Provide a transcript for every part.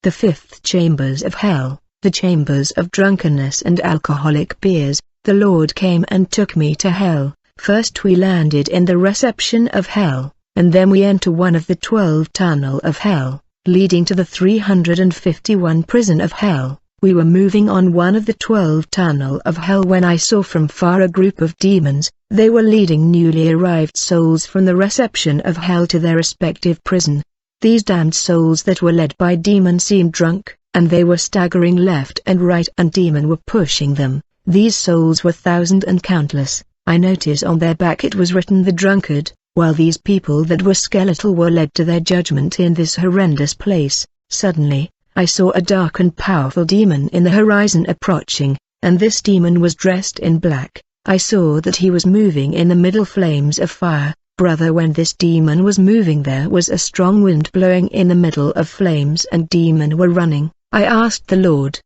The fifth chambers of hell, the chambers of drunkenness and alcoholic beers. The Lord came and took me to hell. First we landed in the reception of hell, and then we enter one of the 12 tunnel of hell, leading to the 351 prison of hell. We were moving on one of the 12 tunnel of hell when I saw from far a group of demons. They were leading newly arrived souls from the reception of hell to their respective prison. These damned souls that were led by demons seemed drunk, and they were staggering left and right, and demons were pushing them. These souls were thousand and countless. I noticed on their back it was written the drunkard, while these people that were skeletal were led to their judgment in this horrendous place. Suddenly, I saw a dark and powerful demon in the horizon approaching, and this demon was dressed in black. I saw that he was moving in the middle flames of fire. Brother, when this demon was moving there was a strong wind blowing in the middle of flames and demon were running. I asked the Lord,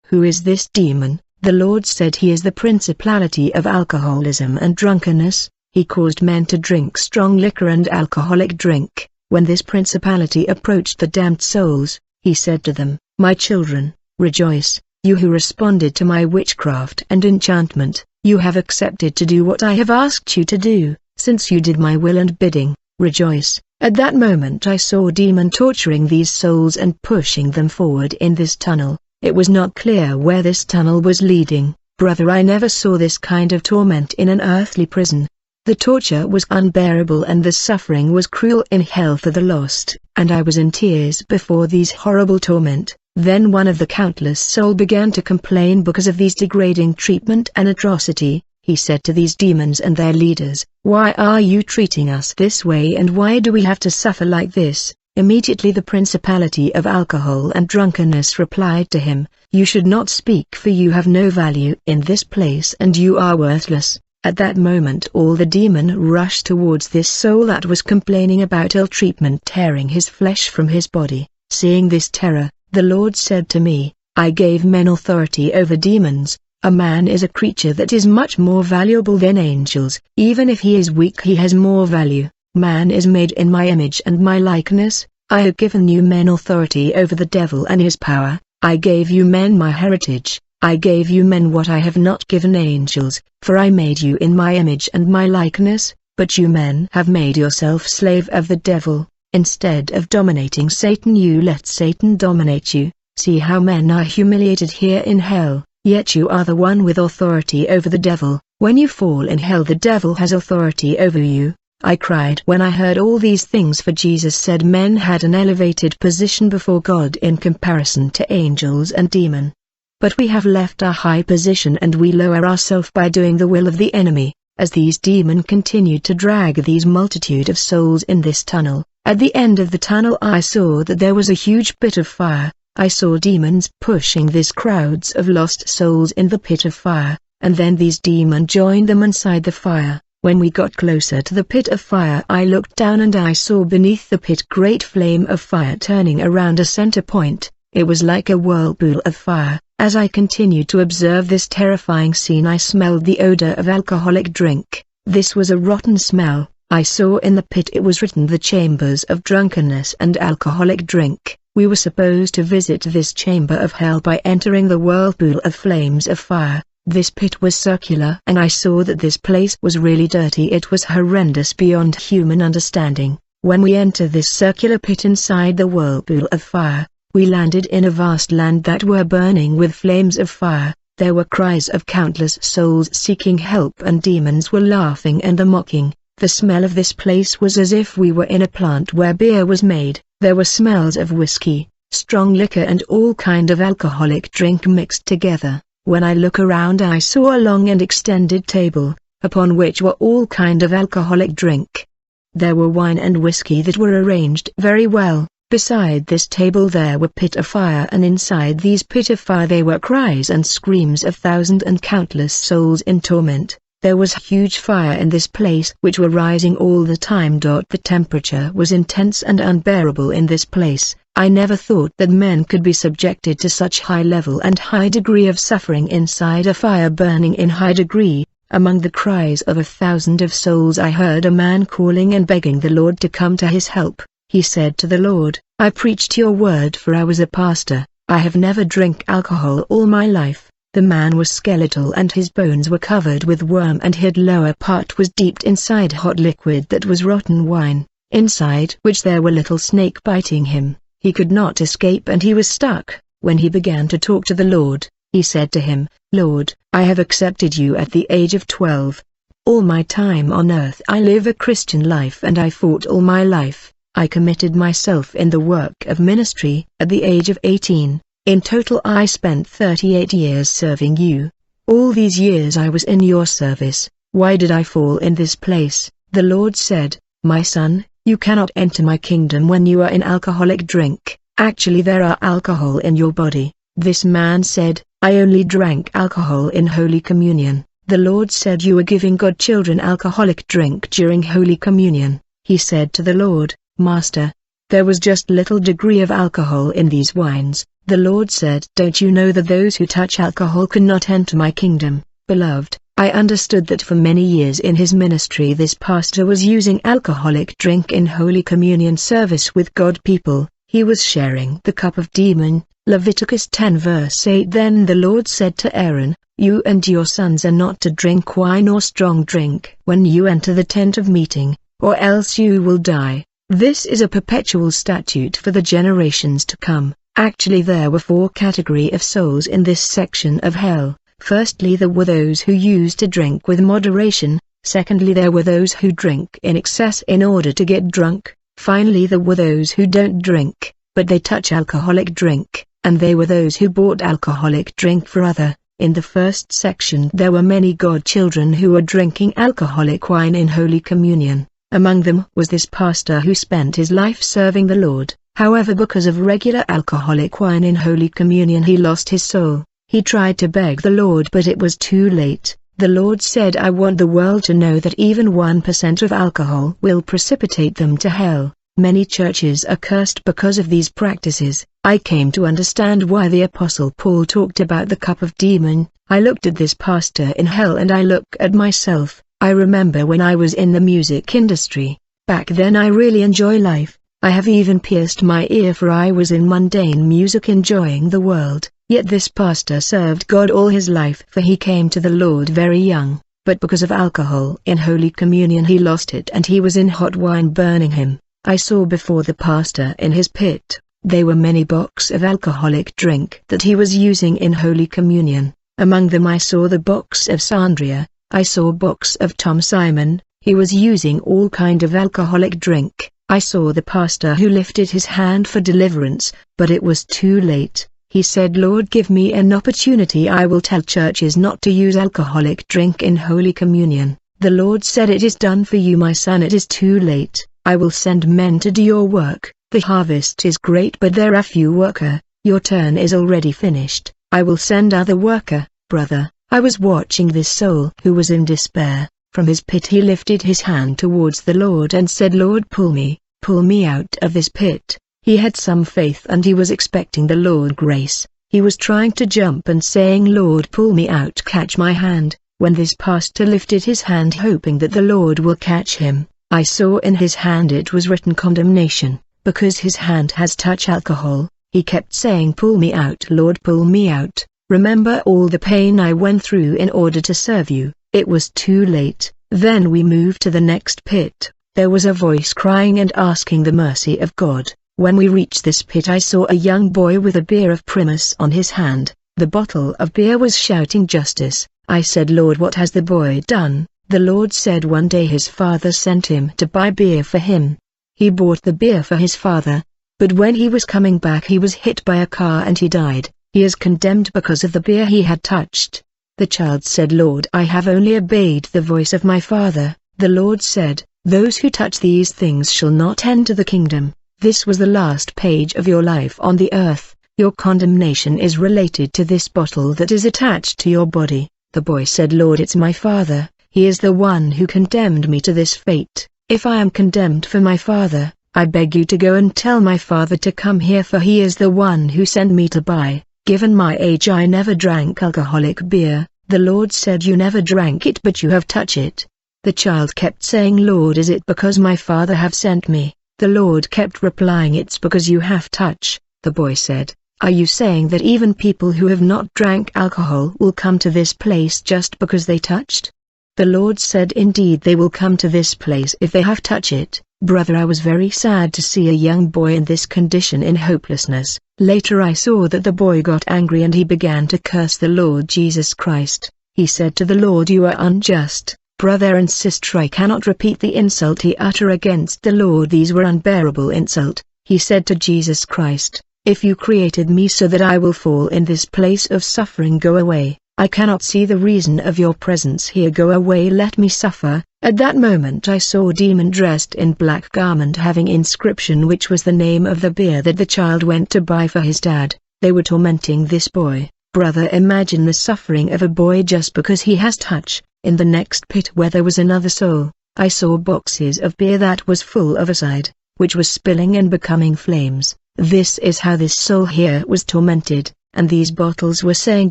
"Who is this demon?" The Lord said, "He is the principality of alcoholism and drunkenness. He caused men to drink strong liquor and alcoholic drink. When this principality approached the damned souls, he said to them, 'My children, rejoice, you who responded to my witchcraft and enchantment. You have accepted to do what I have asked you to do, since you did my will and bidding. Rejoice.'" At that moment I saw a demon torturing these souls and pushing them forward in this tunnel. It was not clear where this tunnel was leading. Brother, I never saw this kind of torment in an earthly prison. The torture was unbearable and the suffering was cruel in hell for the lost, and I was in tears before these horrible torment. Then one of the countless souls began to complain because of these degrading treatment and atrocity. He said to these demons and their leaders, "Why are you treating us this way, and why do we have to suffer like this?" Immediately the principality of alcohol and drunkenness replied to him, "You should not speak, for you have no value in this place and you are worthless." At that moment all the demon rushed towards this soul that was complaining about ill treatment, tearing his flesh from his body. Seeing this terror, the Lord said to me, "I gave men authority over demons. A man is a creature that is much more valuable than angels. Even if he is weak, he has more value. Man is made in my image and my likeness. I have given you men authority over the devil and his power. I gave you men my heritage. I gave you men what I have not given angels, for I made you in my image and my likeness, but you men have made yourself slave of the devil. Instead of dominating Satan, you let Satan dominate you. See how men are humiliated here in hell, yet you are the one with authority over the devil. When you fall in hell, the devil has authority over you." I cried when I heard all these things, for Jesus said men had an elevated position before God in comparison to angels and demons. But we have left our high position and we lower ourselves by doing the will of the enemy. As these demons continued to drag these multitude of souls in this tunnel, at the end of the tunnel I saw that there was a huge pit of fire. I saw demons pushing these crowds of lost souls in the pit of fire, and then these demons joined them inside the fire. When we got closer to the pit of fire, I looked down and I saw beneath the pit great flame of fire turning around a center point. It was like a whirlpool of fire. As I continued to observe this terrifying scene, I smelled the odor of alcoholic drink. This was a rotten smell. I saw in the pit it was written the chambers of drunkenness and alcoholic drink. We were supposed to visit this chamber of hell by entering the whirlpool of flames of fire. This pit was circular and I saw that this place was really dirty. It was horrendous beyond human understanding. When we entered this circular pit inside the whirlpool of fire, we landed in a vast land that were burning with flames of fire. There were cries of countless souls seeking help and demons were laughing and mocking. The smell of this place was as if we were in a plant where beer was made. There were smells of whiskey, strong liquor and all kind of alcoholic drink mixed together. When I look around, I saw a long and extended table, upon which were all kind of alcoholic drink. There were wine and whiskey that were arranged very well. Beside this table there were pit of fire, and inside these pit of fire there were cries and screams of thousands and countless souls in torment. There was huge fire in this place which were rising all the time. The temperature was intense and unbearable in this place. I never thought that men could be subjected to such high level and high degree of suffering inside a fire burning in high degree. Among the cries of 1,000 of souls I heard a man calling and begging the Lord to come to his help. He said to the Lord, I preached your word, for I was a pastor. I have never drank alcohol all my life. The man was skeletal and his bones were covered with worm, and his lower part was dipped inside hot liquid that was rotten wine, inside which there were little snakes biting him. He could not escape and he was stuck. When he began to talk to the Lord, he said to him, Lord, I have accepted you at the age of 12. All my time on earth I live a Christian life, and I fought all my life. I committed myself in the work of ministry at the age of 18. In total I spent 38 years serving you. All these years I was in your service. Why did I fall in this place? The Lord said, My son, you cannot enter my kingdom when you are in alcoholic drink. Actually there are alcohol in your body. This man said, I only drank alcohol in Holy Communion. The Lord said, you are giving God children alcoholic drink during Holy Communion. He said to the Lord, Master, there was just little degree of alcohol in these wines. The Lord said, don't you know that those who touch alcohol cannot enter my kingdom? Beloved, I understood that for many years in his ministry this pastor was using alcoholic drink in Holy Communion service with God people. He was sharing the cup of demon. Leviticus 10 verse 8. Then the Lord said to Aaron, you and your sons are not to drink wine or strong drink when you enter the tent of meeting, or else you will die. This is a perpetual statute for the generations to come. Actually there were 4 categories of souls in this section of hell. Firstly there were those who used to drink with moderation. Secondly there were those who drink in excess in order to get drunk. Finally there were those who don't drink, but they touch alcoholic drink, and they were those who bought alcoholic drink for other. In the first section there were many God children who were drinking alcoholic wine in Holy Communion. Among them was this pastor who spent his life serving the Lord. However, because of regular alcoholic wine in Holy Communion he lost his soul. He tried to beg the Lord, but it was too late. The Lord said, I want the world to know that even 1% of alcohol will precipitate them to hell. Many churches are cursed because of these practices. I came to understand why the Apostle Paul talked about the cup of demon. I looked at this pastor in hell and I look at myself. I remember when I was in the music industry. Back then I really enjoy life. I have even pierced my ear, for I was in mundane music enjoying the world. Yet this pastor served God all his life, for he came to the Lord very young. But because of alcohol in Holy Communion he lost it and he was in hot wine burning him. I saw before the pastor in his pit. There were many boxes of alcoholic drink that he was using in Holy Communion. Among them I saw the box of Sandria. I saw box of Tom Simon. He was using all kind of alcoholic drink. I saw the pastor who lifted his hand for deliverance, but it was too late. He said, Lord, give me an opportunity. I will tell churches not to use alcoholic drink in Holy Communion. The Lord said, it is done for you, my son. It is too late. I will send men to do your work. The harvest is great, but there are few workers. Your turn is already finished. I will send other worker. Brother, I was watching this soul who was in despair. From his pit he lifted his hand towards the Lord and said, Lord, pull me out of this pit. He had some faith and he was expecting the Lord grace. He was trying to jump and saying, Lord, pull me out, catch my hand. When this pastor lifted his hand hoping that the Lord will catch him, I saw in his hand it was written condemnation. Because his hand has touched alcohol, he kept saying, pull me out, Lord, pull me out. Remember all the pain I went through in order to serve you. It was too late. Then we moved to the next pit. There was a voice crying and asking the mercy of God. When we reached this pit I saw a young boy with a beer of Primus on his hand. The bottle of beer was shouting justice. I said, Lord, what has the boy done? The Lord said one day his father sent him to buy beer for him. He bought the beer for his father. But when he was coming back he was hit by a car and he died. He is condemned because of the beer he had touched. The child said, Lord, I have only obeyed the voice of my father. The Lord said, those who touch these things shall not enter the kingdom. This was the last page of your life on the earth. Your condemnation is related to this bottle that is attached to your body. The boy said, Lord, it's my father. He is the one who condemned me to this fate. If I am condemned for my father, I beg you to go and tell my father to come here, for he is the one who sent me to buy. Given my age I never drank alcoholic beer. The Lord said, you never drank it, but you have touched it. The child kept saying, Lord, is it because my father have sent me? The Lord kept replying, "It's because you have touch." The boy said, "Are you saying that even people who have not drank alcohol will come to this place just because they touched?" The Lord said, "Indeed they will come to this place if they have touched it." Brother, I was very sad to see a young boy in this condition, in hopelessness. Later I saw that the boy got angry and he began to curse the Lord Jesus Christ. He said to the Lord, "You are unjust." Brother and sister, I cannot repeat the insult he uttered against the Lord. These were unbearable insult. He said to Jesus Christ, "If you created me so that I will fall in this place of suffering, go away. I cannot see the reason of your presence here. Go away, let me suffer." At that moment I saw a demon dressed in black garment having inscription which was the name of the beer that the child went to buy for his dad. They were tormenting this boy. Brother, imagine the suffering of a boy just because he has touch. In the next pit where there was another soul, I saw boxes of beer that was full of acid, which was spilling and becoming flames. This is how this soul here was tormented, and these bottles were saying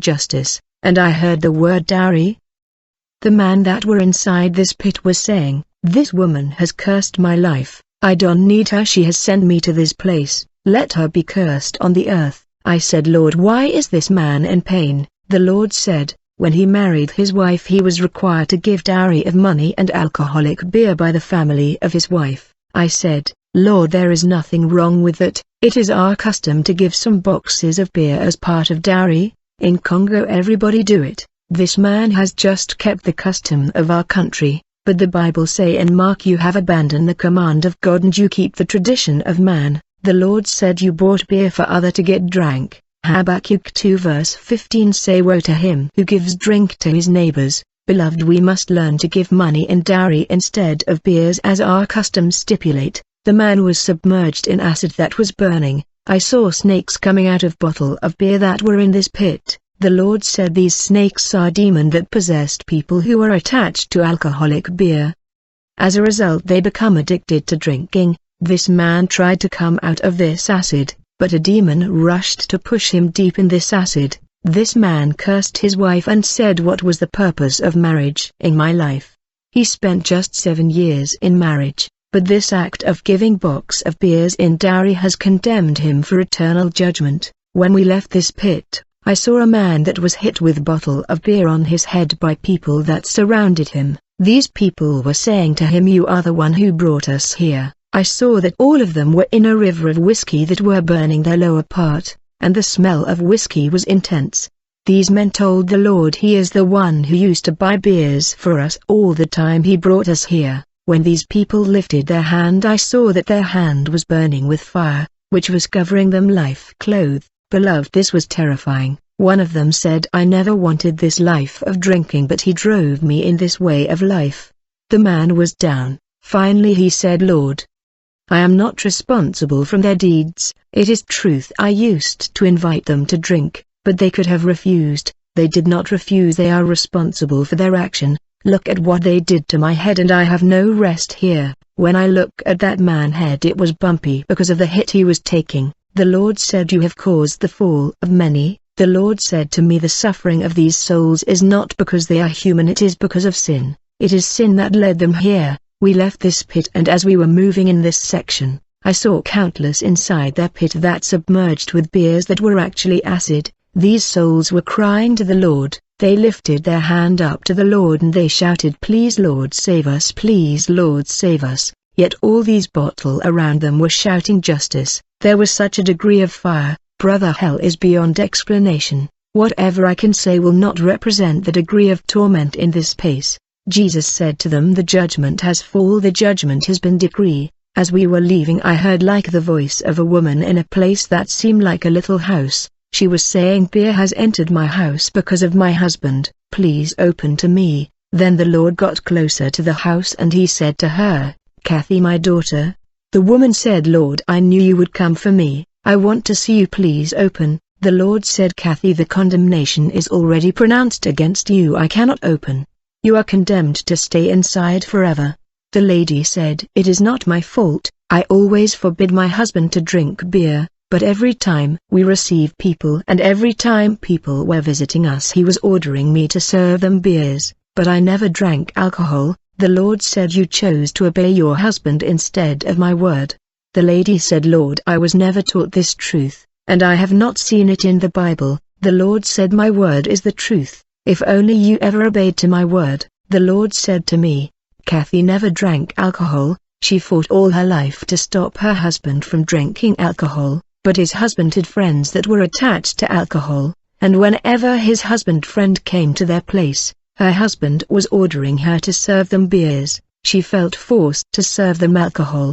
justice, and I heard the word dowry. The man that were inside this pit was saying, "This woman has cursed my life, I don't need her, she has sent me to this place, let her be cursed on the earth." I said, "Lord, why is this man in pain?" The Lord said, when he married his wife he was required to give dowry of money and alcoholic beer by the family of his wife. I said, "Lord, there is nothing wrong with that, it is our custom to give some boxes of beer as part of dowry. In Congo everybody do it. This man has just kept the custom of our country, but the Bible say in Mark you have abandoned the command of God and you keep the tradition of man." The Lord said, "You bought beer for other to get drank." Habakkuk 2 verse 15 say, "Woe to him who gives drink to his neighbors." Beloved, we must learn to give money in dowry instead of beers as our customs stipulate. The man was submerged in acid that was burning. I saw snakes coming out of bottle of beer that were in this pit. The Lord said these snakes are demon that possessed people who are attached to alcoholic beer. As a result they become addicted to drinking. This man tried to come out of this acid, but a demon rushed to push him deep in this acid. This man cursed his wife and said, "What was the purpose of marriage in my life?" He spent just 7 years in marriage, but this act of giving box of beers in dowry has condemned him for eternal judgment. When we left this pit, I saw a man that was hit with bottle of beer on his head by people that surrounded him. These people were saying to him, "You are the one who brought us here." I saw that all of them were in a river of whiskey that were burning their lower part, and the smell of whiskey was intense. These men told the Lord He is the one who used to buy beers for us all the time He brought us here. When these people lifted their hand, I saw that their hand was burning with fire, which was covering them life clothes. Beloved, this was terrifying. One of them said, "I never wanted this life of drinking, but He drove me in this way of life." The man was down. Finally he said, "Lord, I am not responsible from their deeds. It is truth I used to invite them to drink, but they could have refused. They did not refuse. They are responsible for their action. Look at what they did to my head and I have no rest here." When I look at that man's head, it was bumpy because of the hit he was taking. The Lord said, "You have caused the fall of many." The Lord said to me, "The suffering of these souls is not because they are human, it is because of sin. It is sin that led them here." We left this pit and as we were moving in this section, I saw countless inside their pit that submerged with beers that were actually acid. These souls were crying to the Lord. They lifted their hand up to the Lord and they shouted, "Please Lord save us, please Lord save us." Yet all these bottle around them were shouting justice. There was such a degree of fire. Brother, hell is beyond explanation. Whatever I can say will not represent the degree of torment in this place. Jesus said to them, "The judgment has fallen, the judgment has been decreed." As we were leaving, I heard like the voice of a woman in a place that seemed like a little house. She was saying, "Beer has entered my house because of my husband, please open to me." Then the Lord got closer to the house and He said to her, "Kathy, my daughter." The woman said, "Lord, I knew you would come for me. I want to see you, please open." The Lord said, "Kathy, the condemnation is already pronounced against you. I cannot open. You are condemned to stay inside forever." The lady said, "It is not my fault. I always forbid my husband to drink beer, but every time we receive people and every time people were visiting us he was ordering me to serve them beers, but I never drank alcohol." The Lord said, "You chose to obey your husband instead of my word. The lady said, Lord, I was never taught this truth, and I have not seen it in the Bible. The Lord said, my word is the truth, if only you ever obeyed to my word. The Lord said to me, Kathy never drank alcohol. She fought all her life to stop her husband from drinking alcohol, but his husband had friends that were attached to alcohol, and whenever his husband friend came to their place, her husband was ordering her to serve them beers. She felt forced to serve them alcohol,